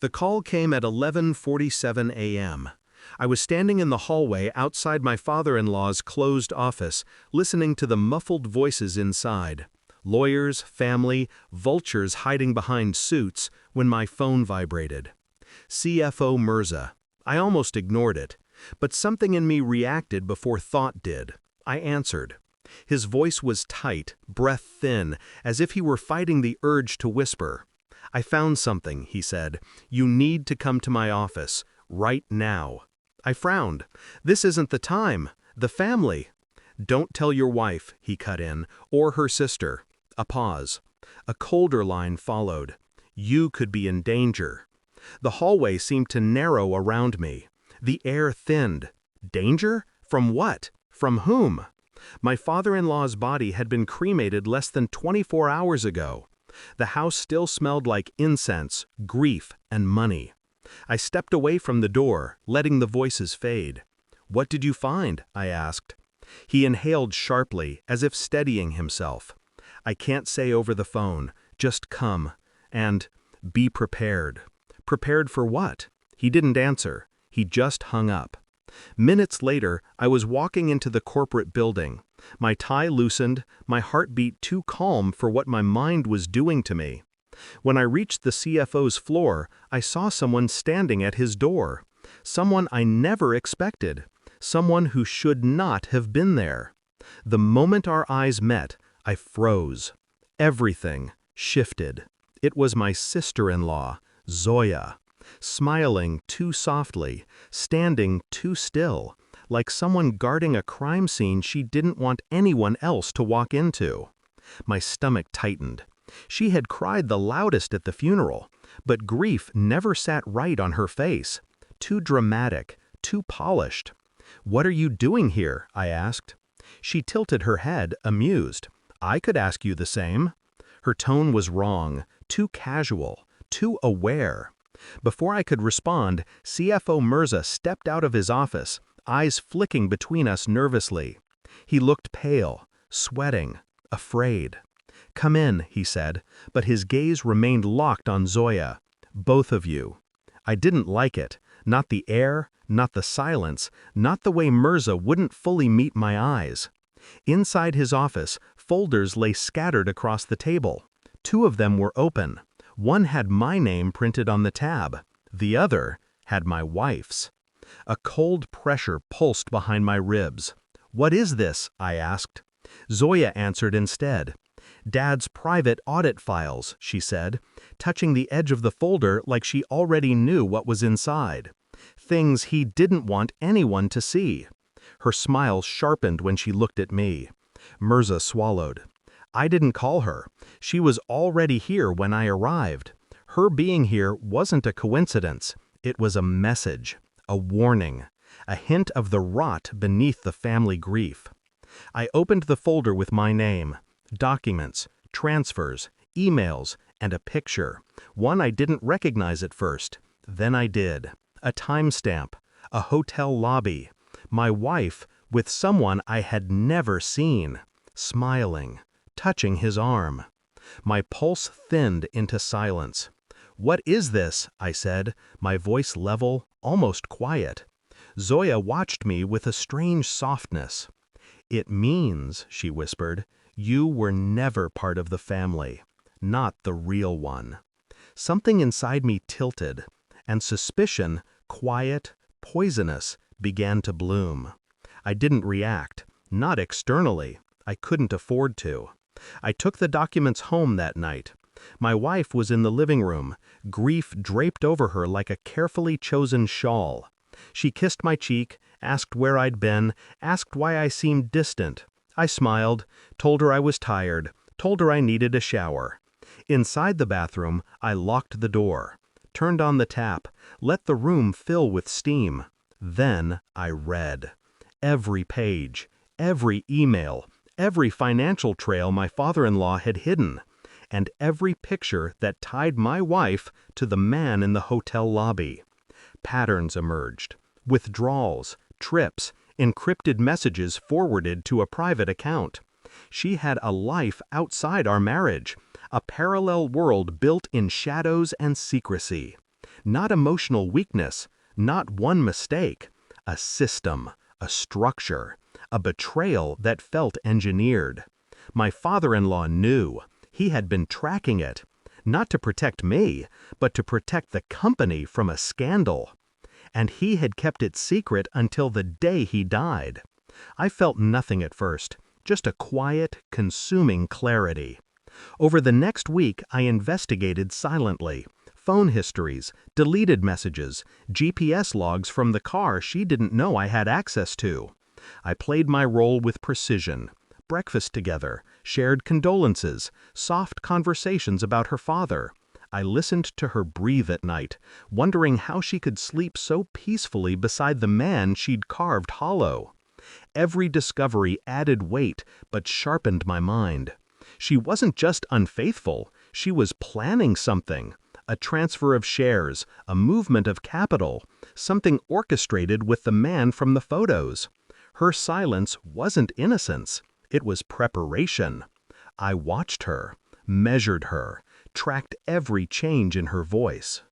The call came at 11:47 a.m. I was standing in the hallway outside my father-in-law's closed office, listening to the muffled voices inside. Lawyers, family, vultures hiding behind suits, when my phone vibrated. CFO Mirza. I almost ignored it, but something in me reacted before thought did. I answered. His voice was tight, breath thin, as if he were fighting the urge to whisper. "I found something," he said. "You need to come to my office, right now." I frowned. "This isn't the time. The family." "Don't tell your wife," he cut in, "or her sister." A pause. A colder line followed. "You could be in danger." The hallway seemed to narrow around me. The air thinned. Danger? From what? From whom? My father-in-law's body had been cremated less than 24 hours ago. The house still smelled like incense, grief, and money. I stepped away from the door, letting the voices fade. "What did you find?" I asked. He inhaled sharply, as if steadying himself. "I can't say over the phone. Just come. And be prepared." Prepared for what? He didn't answer. He just hung up. Minutes later, I was walking into the corporate building. My tie loosened, my heartbeat too calm for what my mind was doing to me. When I reached the CFO's floor, I saw someone standing at his door. Someone I never expected. Someone who should not have been there. The moment our eyes met, I froze. Everything shifted. It was my sister-in-law, Zoya, smiling too softly, standing too still, like someone guarding a crime scene she didn't want anyone else to walk into. My stomach tightened. She had cried the loudest at the funeral, but grief never sat right on her face. Too dramatic, too polished. "What are you doing here?" I asked. She tilted her head, amused. "I could ask you the same." Her tone was wrong, too casual, too aware. Before I could respond, CFO Mirza stepped out of his office, eyes flicking between us nervously. He looked pale, sweating, afraid. "Come in," he said, but his gaze remained locked on Zoya. "Both of you." I didn't like it. Not the air, not the silence, not the way Mirza wouldn't fully meet my eyes. Inside his office, folders lay scattered across the table. Two of them were open. One had my name printed on the tab. The other had my wife's. A cold pressure pulsed behind my ribs. "What is this?" I asked. Zoya answered instead. "Dad's private audit files," she said, touching the edge of the folder like she already knew what was inside. Things he didn't want anyone to see. Her smile sharpened when she looked at me. Mirza swallowed. "I didn't call her. She was already here when I arrived. Her being here wasn't a coincidence. It was a message, a warning, a hint of the rot beneath the family grief." I opened the folder with my name. Documents, transfers, emails, and a picture. One I didn't recognize at first. Then I did. A timestamp, a hotel lobby. My wife with someone I had never seen, smiling, touching his arm. My pulse thinned into silence. "What is this?" I said, my voice level, almost quiet. Zoya watched me with a strange softness. "It means," she whispered, "you were never part of the family, not the real one." Something inside me tilted, and suspicion, quiet, poisonous, began to bloom. I didn't react, not externally. I couldn't afford to. I took the documents home that night. My wife was in the living room, grief draped over her like a carefully chosen shawl. She kissed my cheek, asked where I'd been, asked why I seemed distant. I smiled, told her I was tired, told her I needed a shower. Inside the bathroom, I locked the door, turned on the tap, let the room fill with steam. Then I read. Every page, every email, every financial trail my father-in-law had hidden, and every picture that tied my wife to the man in the hotel lobby. Patterns emerged. Withdrawals, trips, encrypted messages forwarded to a private account. She had a life outside our marriage, a parallel world built in shadows and secrecy. Not emotional weakness, not one mistake. A system, a structure, a betrayal that felt engineered. My father-in-law knew. He had been tracking it. Not to protect me, but to protect the company from a scandal. And he had kept it secret until the day he died. I felt nothing at first, just a quiet, consuming clarity. Over the next week, I investigated silently. Phone histories, deleted messages, GPS logs from the car she didn't know I had access to. I played my role with precision. Breakfast together, shared condolences, soft conversations about her father. I listened to her breathe at night, wondering how she could sleep so peacefully beside the man she'd carved hollow. Every discovery added weight, but sharpened my mind. She wasn't just unfaithful, she was planning something. A transfer of shares, a movement of capital, something orchestrated with the man from the photos. Her silence wasn't innocence, it was preparation. I watched her, measured her, tracked every change in her voice.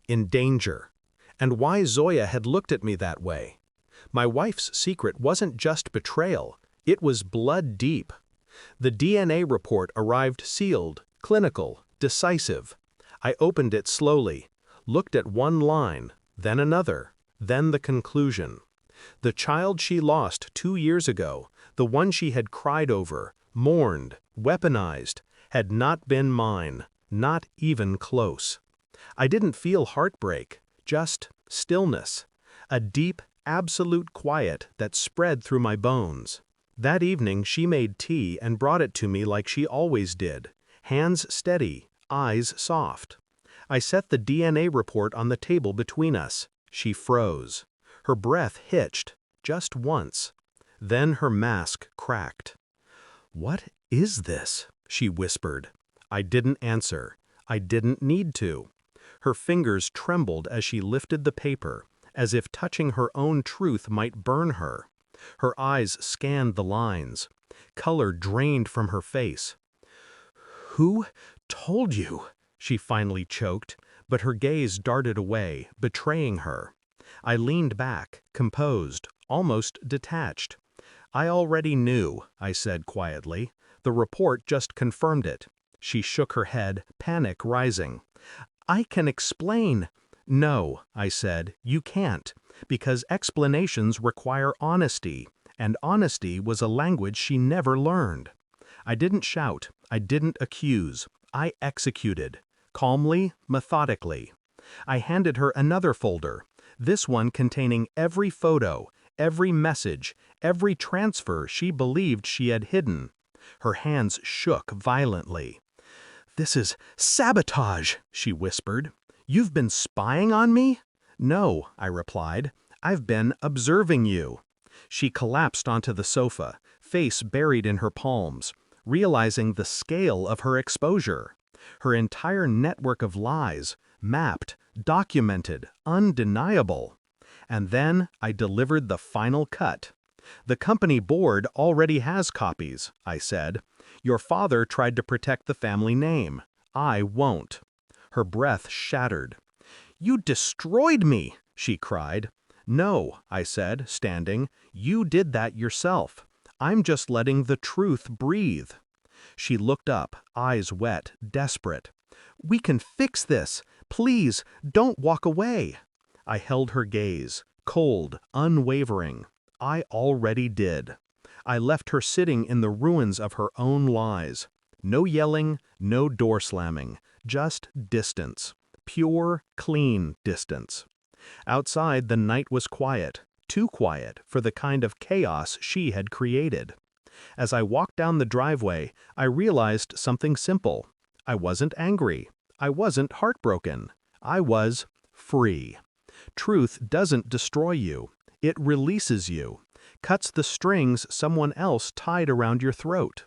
In danger. And why Zoya had looked at me that way. My wife's secret wasn't just betrayal, it was blood deep. The DNA report arrived sealed, clinical, decisive. I opened it slowly, looked at one line, then another, then the conclusion. The child she lost 2 years ago, the one she had cried over, mourned, weaponized, had not been mine, not even close. I didn't feel heartbreak, just stillness, a deep, absolute quiet that spread through my bones. That evening she made tea and brought it to me like she always did, hands steady, eyes soft. I set the DNA report on the table between us. She froze. Her breath hitched, just once. Then her mask cracked. "What is this?" she whispered. I didn't answer. I didn't need to. Her fingers trembled as she lifted the paper, as if touching her own truth might burn her. Her eyes scanned the lines. Color drained from her face. "Who told you?" she finally choked, but her gaze darted away, betraying her. I leaned back, composed, almost detached. "I already knew," I said quietly. "The report just confirmed it." She shook her head, panic rising. "I can explain." "No," I said, "you can't, because explanations require honesty, and honesty was a language she never learned." I didn't shout, I didn't accuse, I executed, calmly, methodically. I handed her another folder, this one containing every photo, every message, every transfer she believed she had hidden. Her hands shook violently. "This is sabotage," she whispered. "You've been spying on me?" "No," I replied. "I've been observing you." She collapsed onto the sofa, face buried in her palms, realizing the scale of her exposure. Her entire network of lies, mapped, documented, undeniable. And then I delivered the final cut. "The company board already has copies," I said. "Your father tried to protect the family name. I won't." Her breath shattered. "You destroyed me!" she cried. "No," I said, standing. "You did that yourself. I'm just letting the truth breathe." She looked up, eyes wet, desperate. "We can fix this. Please, don't walk away." I held her gaze, cold, unwavering. I already did. I left her sitting in the ruins of her own lies. No yelling, no door slamming, just distance. Pure, clean distance. Outside, the night was quiet, too quiet for the kind of chaos she had created. As I walked down the driveway, I realized something simple. I wasn't angry. I wasn't heartbroken. I was free. Truth doesn't destroy you. It releases you, cuts the strings someone else tied around your throat.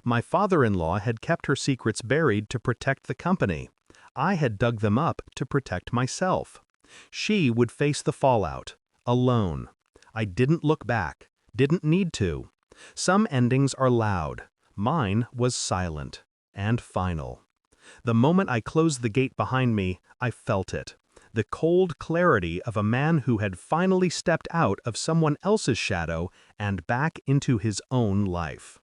My father-in-law had kept her secrets buried to protect the company. I had dug them up to protect myself. She would face the fallout, alone. I didn't look back, didn't need to. Some endings are loud. Mine was silent and final. The moment I closed the gate behind me, I felt it. the cold clarity of a man who had finally stepped out of someone else's shadow and back into his own life.